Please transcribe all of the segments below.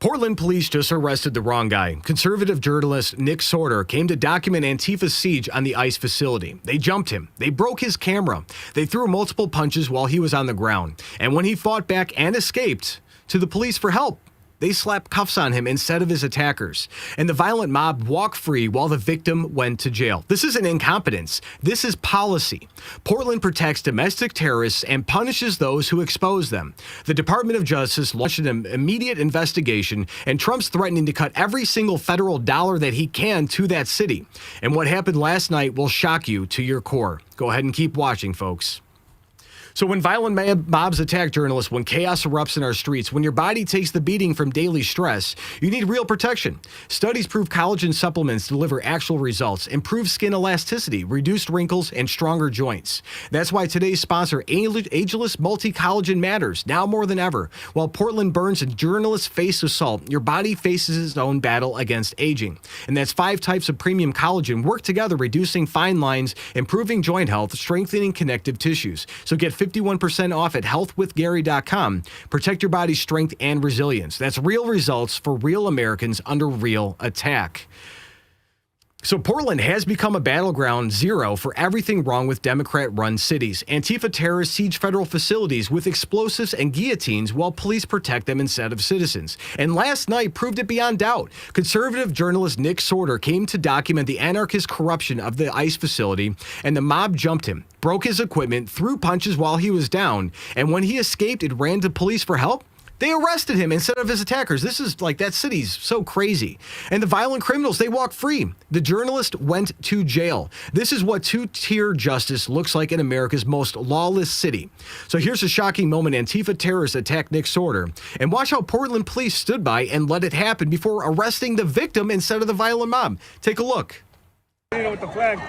Portland police just arrested the wrong guy. Conservative journalist Nick Sortor came to document Antifa's siege on the ICE facility. They jumped him. They broke his camera. They threw multiple punches while he was on the ground. And when he fought back and escaped to the police for help, they slapped cuffs on him instead of his attackers. And the violent mob walked free while the victim went to jail. This isn't incompetence. This is policy. Portland protects domestic terrorists and punishes those who expose them. The Department of Justice launched an immediate investigation, and Trump's threatening to cut every single federal dollar that he can to that city. And what happened last night will shock you to your core. Go ahead and keep watching, folks. So when violent mobs attack journalists, when chaos erupts in our streets, when your body takes the beating from daily stress, you need real protection. Studies prove collagen supplements deliver actual results, improve skin elasticity, reduced wrinkles, and stronger joints. That's why today's sponsor, Ageless Multi-Collagen, matters now more than ever. While Portland burns and journalists face assault, your body faces its own battle against aging. And that's 5 types of premium collagen work together, reducing fine lines, improving joint health, strengthening connective tissues. So get 51% off at healthwithgary.com. Protect your body's strength and resilience. That's real results for real Americans under real attack. So Portland has become a battleground zero for everything wrong with Democrat-run cities. Antifa terrorists siege federal facilities with explosives and guillotines while police protect them instead of citizens. And last night proved it beyond doubt. Conservative journalist Nick Sortor came to document the anarchist corruption of the ICE facility, and the mob jumped him, broke his equipment, threw punches while he was down, and when he escaped and ran to police for help, they arrested him instead of his attackers. This is like, that city's so crazy. And the violent criminals, they walked free. The journalist went to jail. This is what two-tier justice looks like in America's most lawless city. So here's a shocking moment. Antifa terrorists attacked Nick Sortor. And watch how Portland police stood by and let it happen before arresting the victim instead of the violent mob. Take a look. With the flag.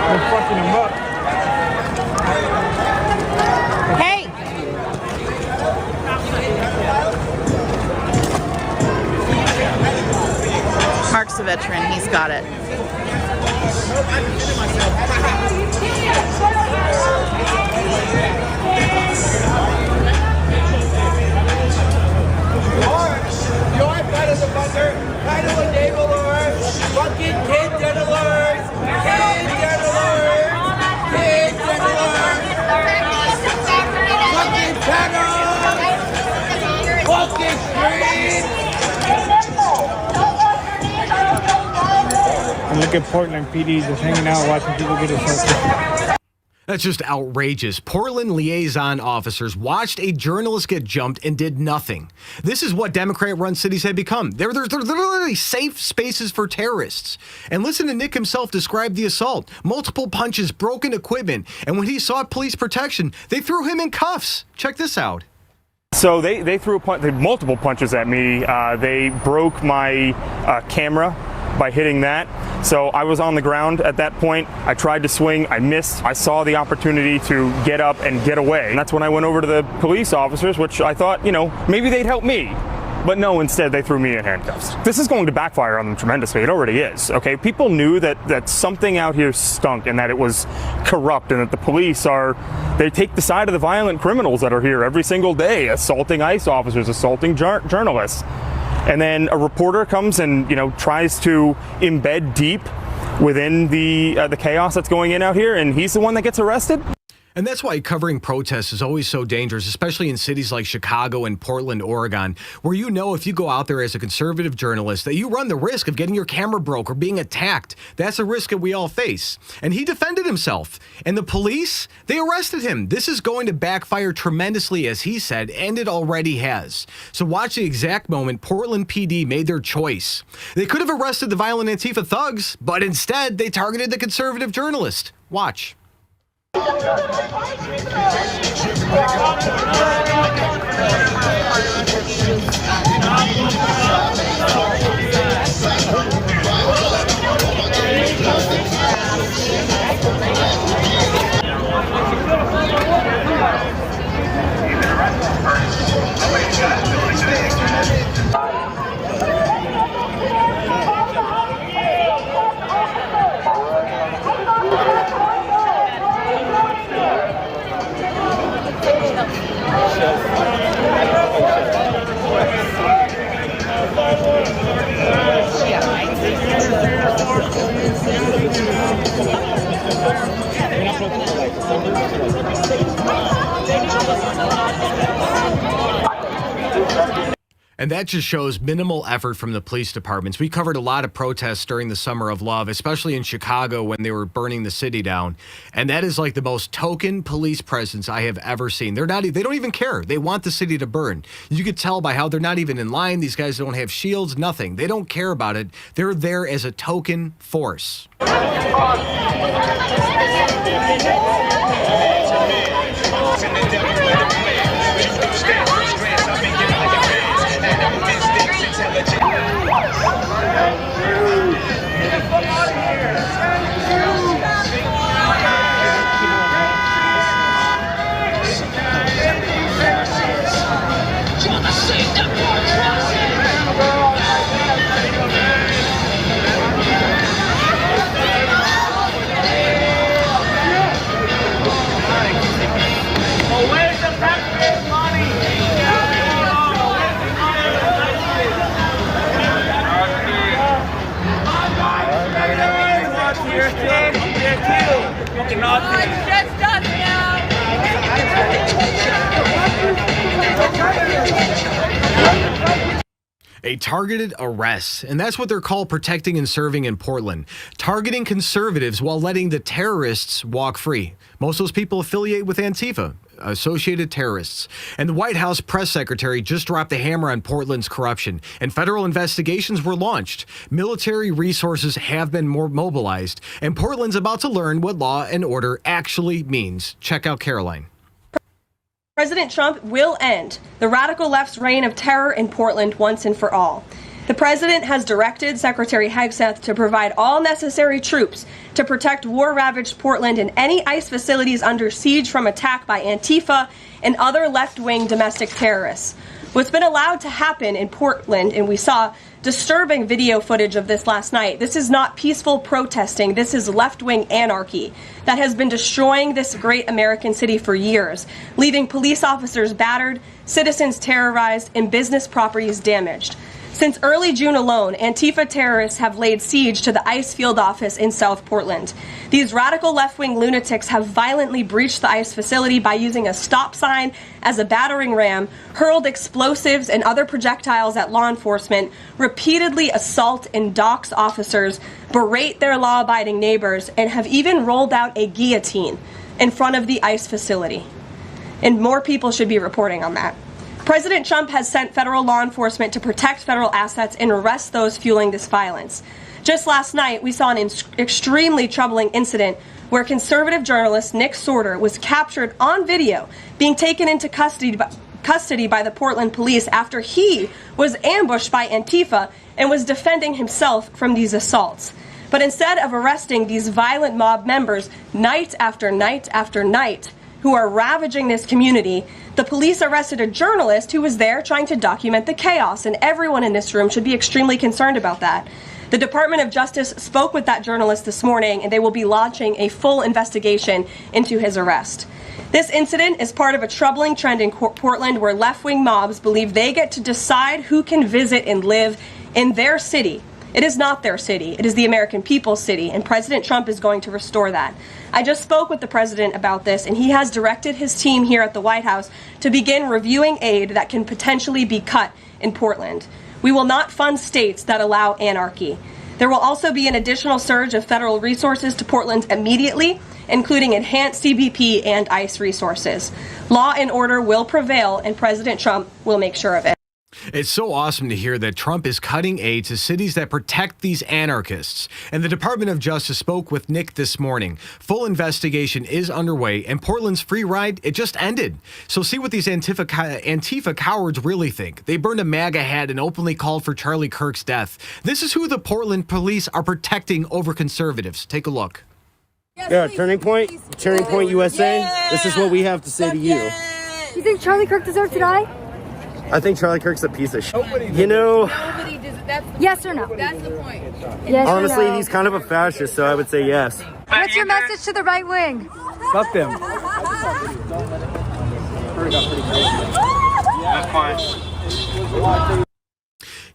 I'm fucking him up. Hey! Mark's a veteran. He's got it. Your blood is a fucker. Kind of a neighbor, Lord. Fucking kid dead alert. Kid dead alert. Kid dead alert. Fucking terror. Fucking street. And look at Portland PD just hanging out watching people get assaulted. That's just outrageous. Portland liaison officers watched a journalist get jumped and did nothing. This is what Democrat-run cities have become. They're literally safe spaces for terrorists. And listen to Nick himself describe the assault. Multiple punches, broken equipment, and when he sought police protection, they threw him in cuffs. Check this out. So they threw multiple punches at me. They broke my camera by hitting that. So I was on the ground at that point. I tried to swing, I missed. I saw the opportunity to get up and get away. And that's when I went over to the police officers, which I thought, maybe they'd help me. But no, instead they threw me in handcuffs. This is going to backfire on them tremendously. It already is, okay? People knew that something out here stunk and that it was corrupt and that the police they take the side of the violent criminals that are here every single day, assaulting ICE officers, assaulting journalists. And then a reporter comes and tries to embed deep within the chaos that's going in out here, and he's the one that gets arrested. And that's why covering protests is always so dangerous, especially in cities like Chicago and Portland, Oregon, where if you go out there as a conservative journalist, that you run the risk of getting your camera broke or being attacked. That's a risk that we all face. And he defended himself. And the police, they arrested him. This is going to backfire tremendously, as he said, and it already has. So watch the exact moment Portland PD made their choice. They could have arrested the violent Antifa thugs, but instead they targeted the conservative journalist. Watch. And that just shows minimal effort from the police departments. We covered a lot of protests during the Summer of Love, especially in Chicago when they were burning the city down. And that is like the most token police presence I have ever seen. They don't even care. They want the city to burn. You could tell by how they're not even in line. These guys don't have shields, nothing. They don't care about it. They're there as a token force. A targeted arrest, and that's what they're called, protecting and serving in Portland. Targeting conservatives while letting the terrorists walk free. Most of those people affiliate with Antifa, associated terrorists. And the White House press secretary just dropped the hammer on Portland's corruption, and federal investigations were launched. Military resources have been more mobilized, and Portland's about to learn what law and order actually means. Check out Caroline. President Trump will end the radical left's reign of terror in Portland once and for all. The president has directed Secretary Hegseth to provide all necessary troops to protect war-ravaged Portland and any ICE facilities under siege from attack by Antifa and other left-wing domestic terrorists. What's been allowed to happen in Portland, and we saw disturbing video footage of this last night, this is not peaceful protesting, this is left-wing anarchy that has been destroying this great American city for years, leaving police officers battered, citizens terrorized, and business properties damaged. Since early June alone, Antifa terrorists have laid siege to the ICE field office in South Portland. These radical left-wing lunatics have violently breached the ICE facility by using a stop sign as a battering ram, hurled explosives and other projectiles at law enforcement, repeatedly assault and dox officers, berate their law-abiding neighbors, and have even rolled out a guillotine in front of the ICE facility. And more people should be reporting on that. President Trump has sent federal law enforcement to protect federal assets and arrest those fueling this violence. Just last night, we saw an extremely troubling incident where conservative journalist Nick Sortor was captured on video being taken into custody by the Portland police after he was ambushed by Antifa and was defending himself from these assaults. But instead of arresting these violent mob members night after night after night who are ravaging this community, the police arrested a journalist who was there trying to document the chaos, and everyone in this room should be extremely concerned about that. The Department of Justice spoke with that journalist this morning, and they will be launching a full investigation into his arrest. This incident is part of a troubling trend in Portland where left-wing mobs believe they get to decide who can visit and live in their city. It is not their city. It is the American people's city, and President Trump is going to restore that. I just spoke with the president about this, and he has directed his team here at the White House to begin reviewing aid that can potentially be cut in Portland. We will not fund states that allow anarchy. There will also be an additional surge of federal resources to Portland immediately, including enhanced CBP and ICE resources. Law and order will prevail, and President Trump will make sure of it. It's so awesome to hear that Trump is cutting aid to cities that protect these anarchists. And the Department of Justice spoke with Nick this morning. Full investigation is underway, and Portland's free ride, it just ended. So see what these Antifa cowards really think. They burned a MAGA hat and openly called for Charlie Kirk's death. This is who the Portland police are protecting over conservatives. Take a look. Yeah, Turning Point USA. Yeah. This is what we have to say to you. You think Charlie Kirk deserves to die? I think Charlie Kirk's a piece of shit. You know, Yes or no? That's the point. Yes honestly, or no? he's kind of a fascist, so I would say yes. What's your message to the right wing? Fuck them.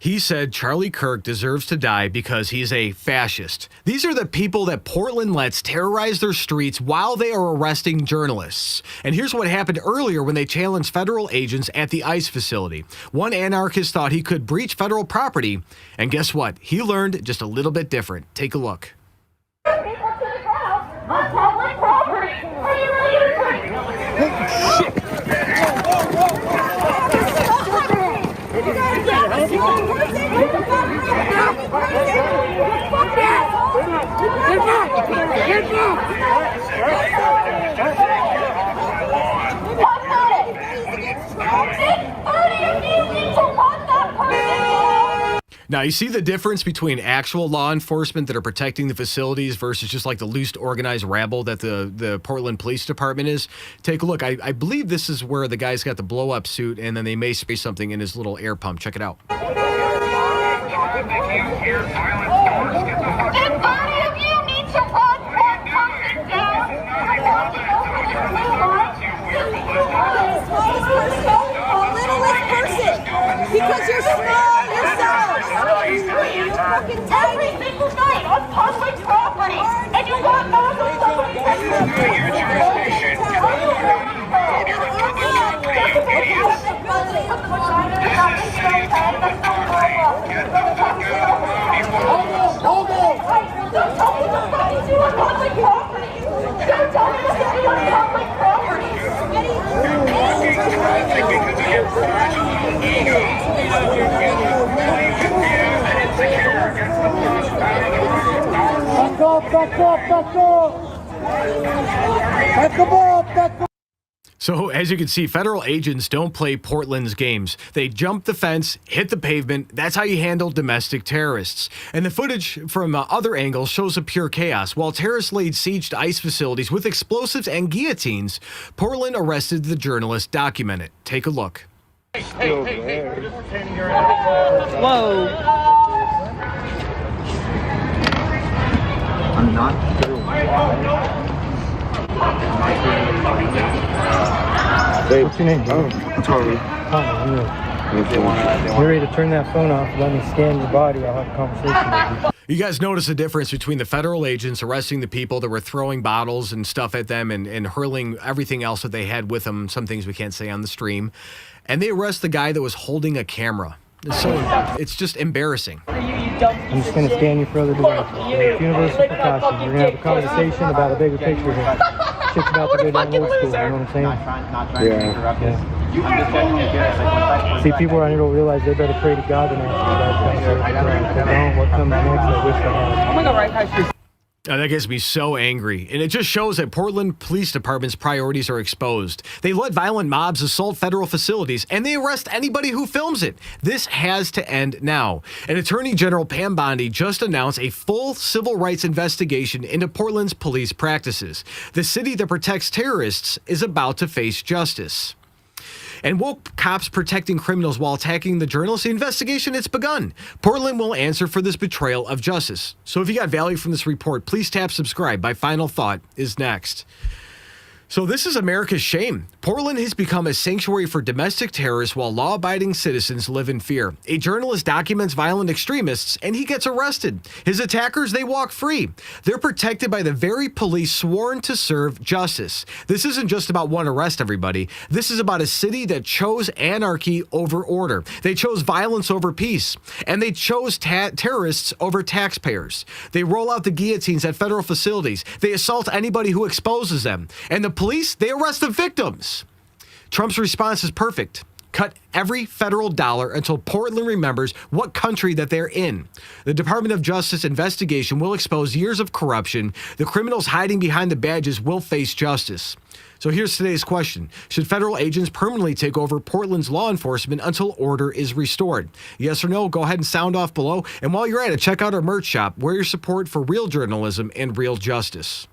He said Charlie Kirk deserves to die because he's a fascist. These are the people that Portland lets terrorize their streets while they are arresting journalists. And here's what happened earlier when they challenged federal agents at the ICE facility. One anarchist thought he could breach federal property, and guess what? He learned just a little bit different. Take a look. Now, you see the difference between actual law enforcement that are protecting the facilities versus just like the loose organized rabble that the Portland Police Department is. Take a look. I believe this is where the guy's got the blow-up suit, and then they may spray something in his little air pump. Check it out. Because you're small yourself. Every single night on public property, and you want those So, as you can see, federal agents don't play Portland's games. They jump the fence, hit the pavement. That's how you handle domestic terrorists. And the footage from other angles shows a pure chaos. While terrorists laid siege to ICE facilities with explosives and guillotines, Portland arrested the journalist. Document it. Take a look. Whoa. I'm not sure why. What's your name? Oh, Charlie. You're ready to turn that phone off. Let me scan your body. I'll have a conversation with you. You guys notice the difference between the federal agents arresting the people that were throwing bottles and stuff at them and hurling everything else that they had with them, some things we can't say on the stream, and they arrest the guy that was holding a camera. So it's just embarrassing. I'm just going to scan you for other devices. It's universal precaution. We're going to have a conversation about a bigger picture here. Shit's about to go down old school, you know what I'm saying? Yeah. See, people around here don't realize they better pray to God than ask for that kind of stuff. Don't. What comes next, I wish I had. I'm going to go right past your... That gets me so angry. And it just shows that Portland Police Department's priorities are exposed. They let violent mobs assault federal facilities, and they arrest anybody who films it. This has to end now. And Attorney General Pam Bondi just announced a full civil rights investigation into Portland's police practices. The city that protects terrorists is about to face justice. And woke cops protecting criminals while attacking the journalists? The investigation, it's begun. Portland will answer for this betrayal of justice. So if you got value from this report, please tap subscribe. My final thought is next. So this is America's shame. Portland has become a sanctuary for domestic terrorists while law-abiding citizens live in fear. A journalist documents violent extremists, and he gets arrested. His attackers, they walk free. They're protected by the very police sworn to serve justice. This isn't just about one arrest, everybody. This is about a city that chose anarchy over order. They chose violence over peace. And they chose terrorists over taxpayers. They roll out the guillotines at federal facilities. They assault anybody who exposes them. And the police, they arrest the victims. Trump's response is perfect. Cut every federal dollar until Portland remembers what country that they're in. The Department of Justice investigation will expose years of corruption. The criminals hiding behind the badges will face justice. So here's today's question. Should federal agents permanently take over Portland's law enforcement until order is restored? Yes or no? Go ahead and sound off below. And while you're at it, check out our merch shop. Wear your support for real journalism and real justice.